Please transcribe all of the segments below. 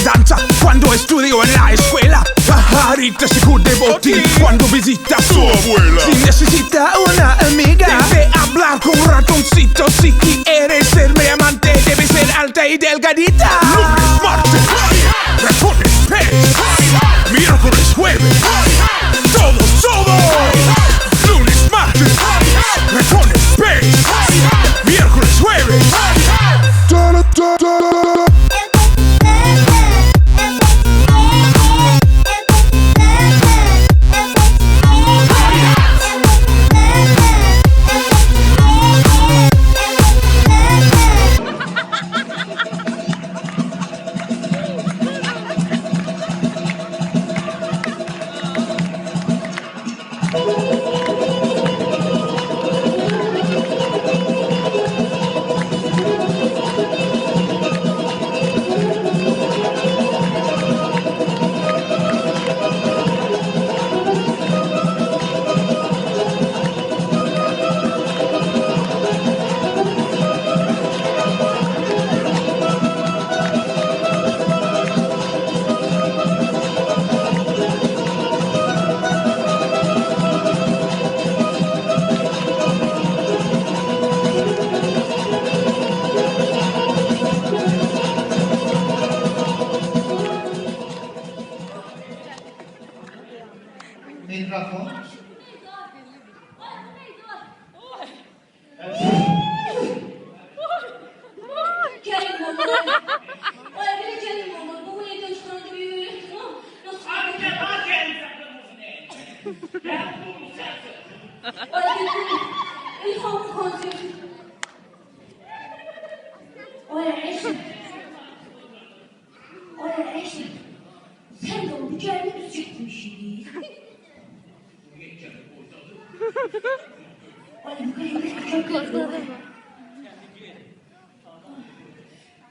danza quando studio en la escuela. Pajarita se cubre botín cuando visita a su abuela. Si necesita una amiga, debe hablar con un ratoncito. Si quiere ser mi amante, debe ser alta y delgadita. Lunes, martes, ratones, pez. Miércoles, jueves, todos. Lunes, martes, ratones, pez. Miércoles, jueves. Mikrofon. Gelin baba. Ay bir gelin baba. Bu ne diyor sana da bir nasıl? Abi gel bak gelin saklanmasın ne? Gel bu sensin. Ay bir ilhamı konseri. Ay eşim. Sen de onu gelin üzecektin şimdi. Ay bu kadar çok korktum.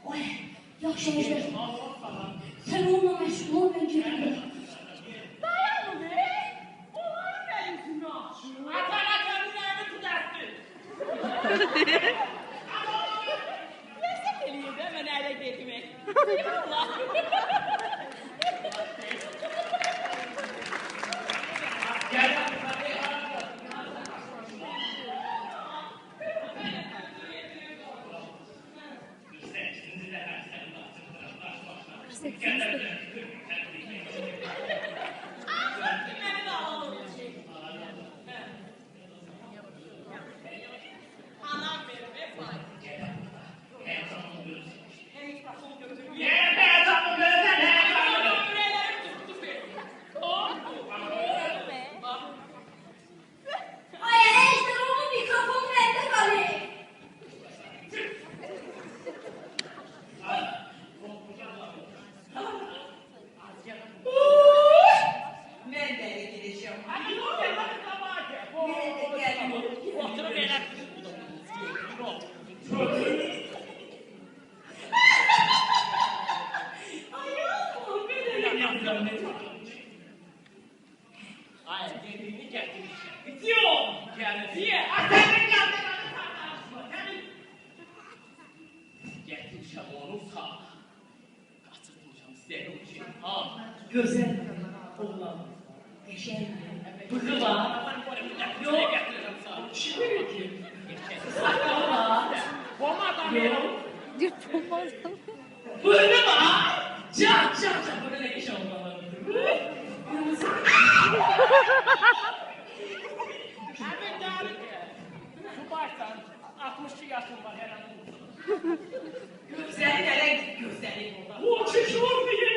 Ay yaxşı eşler. Sen onunla meşgul ol ben gidiyorum. Dayan mı be? Oğlan benim günah. Atan kendini tutarsın. Neyse geliyor be ben öyle gelime. Eyvallah. Gel Ay eşler onun mikrofonu bende kalıyor. Ben de eve gideceğim. hadi dur gel hadi tabağa gel. Nerede geldim? Otur beyler. Ayol, benim. Hayır, kendini getirmiş. Bitiyor. Kendisi ye. Aferin geldin. Getireceğim onu sağ. Kaçırtmayacağım seni için. Ha. Güzel. Oğlan. Eşeğim. Bıkıla. Yok. Getireceğim sağ. Şükür ki. Sakala. Bomba Yok. Yırtılmaz. Bıkıla. Çak. Burada ne iş olmalı? Hemen gelin. Şu baştan 62 yaşım var herhalde. Güzel git güzelim. Uçuşur diye.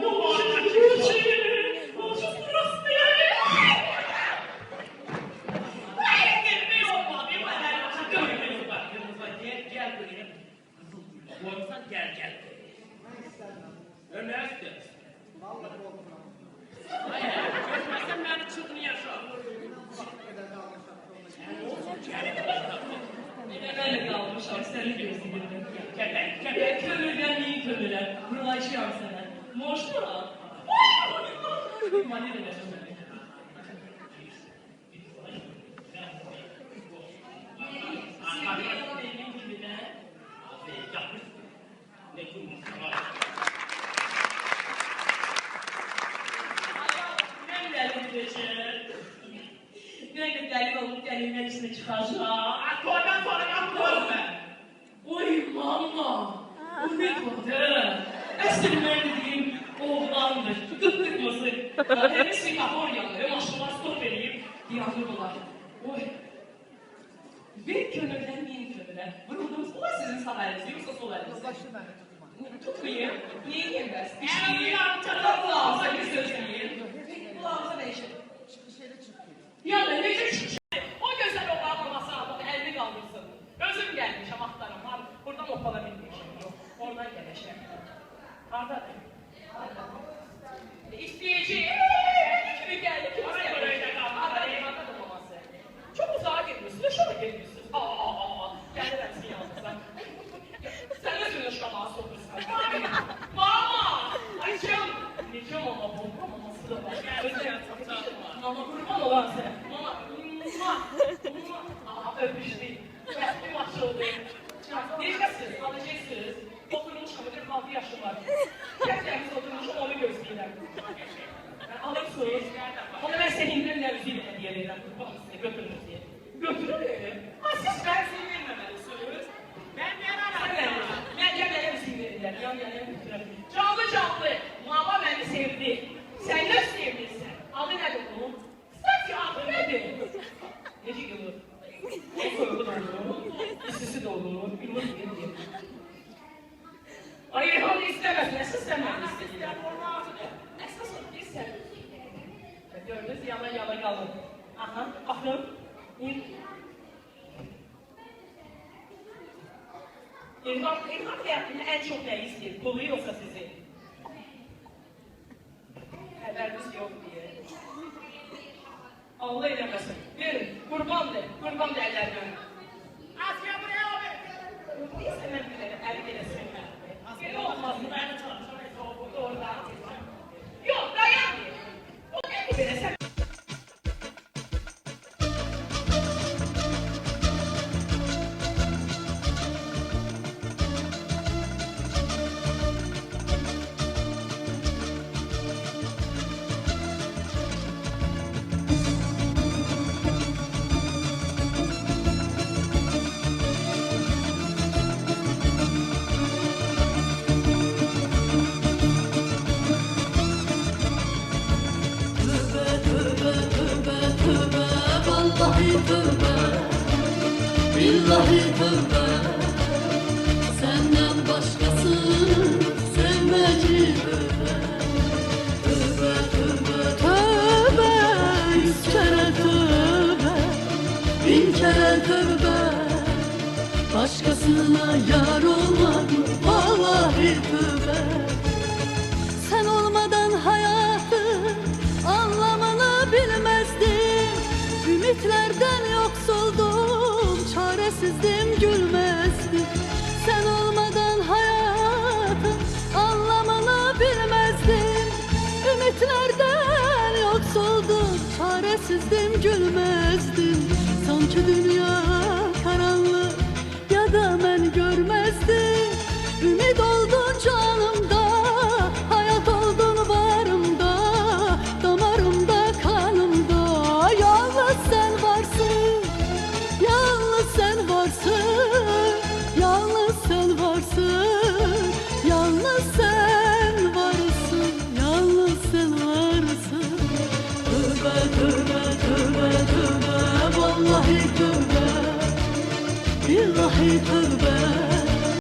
Uçuşur diye. Uçuşur diye. Hayır, ne olmadı? Gel buraya. Kızıl gül. Koysan gel. Ömer'sin. Hayır, gözmezsen beni çıkın yaşa. Böyle kalmışlar seni gözümün. Kepek. Kömürden iyi kömürler. Bulaşıyorum sana. Moş mu lan? Mani de ne? Ne elinden içine çıkacak. Toydan sonra yapmıyorum ben. Oy mama, bu ne tadı? Eski ben dediğim oğlandır, tıkırtması. Hem Singapur yanıyor, maşallah stop edeyim, diyanlılar. Oy. Bir könülden yeni könüle. Vuruldunuz mu var sizin sanayiniz, yoksa sol eliniz? Tutmayayım, yiyeyim ben. İçliyim, kulağımıza bir söz yiyeyim. Kulağımıza ne işim? Ya ne çıkış? O güzel olan masada elini kaldırsın. Gözüm gelmiş amaklarım var. Buradan oppalabilmişim. Oradan geleceğim. Arda ne? İsteyeceğim. Kimi geldi? Kimse geldi. Arda maması. Çok uzağa geliyorsunuz. Şöyle geliyorsunuz. Geldi ben sizi yalnızlar. Sen ne söylüyorsun şu an ağzı otursun? Mama! Açım! Diyeceğim ama bomba maması da var. Özde yatsam. Mama kurban olan sen. Mama. Öpüştük. Bir açıldı. Diyeceksiniz, alacaksınız. Oturmuş kamudur 6 yaşım var. Gerçekten oturmuşum onu gözleyelim. Alırsınız. Onu ben seninle nevziyle hediye veririm. Kurban size götürürüz diye. Götürürüm. Ha siz ben seni vermemelisiniz. Ben yaramam. Ben nevziyle verirler. Yan yana götürürüm. Canlı. Mama beni sevdi. Sen ne sevdiysen. Adı nedir bunun? Sanki adı nedir? Nece yılı? Ne soyulu da olur, üstüsü de olur, bilmem diye. Hayır, onu istemez, esas sen onu istediler. Esas onu istemez. Gördünüz, yana kalın. Aha, bakın. İlhan hayatında en çok ne istiyor? Pulu yoksa sizi. Haberiniz yok diye. Allah eylemesin. Verin, kurban de ellerden. Asya buraya abi. Neyse ben bilirim, el bilesin. Geri olmaz mı? Ben de çalışacağım. Doğrudan. Yok, dayan. O ne gibi sen? Billahi tövbe, senden başkasını sevmeci tövbe. Tövbe, 100 kere tövbe, 1000 kere tövbe. Başkasına yar olmadım, vallahi tövbe. Sen olmadan hayatı anlamını bilmezdim. Ümitlerden yoksuldum, çaresizdim, gülmezdim. Sen olmadan hayatın anlamını bilmezdim. Ümitlerden yoksuldum, çaresizdim, gülmezdim. Sanki dünya karanlık ya da ben görmezdim. Ümit oldun canımda, hayat oldun varımda, damarımda, kanımda. Yalnız sen varsın, yalnız sen varsın.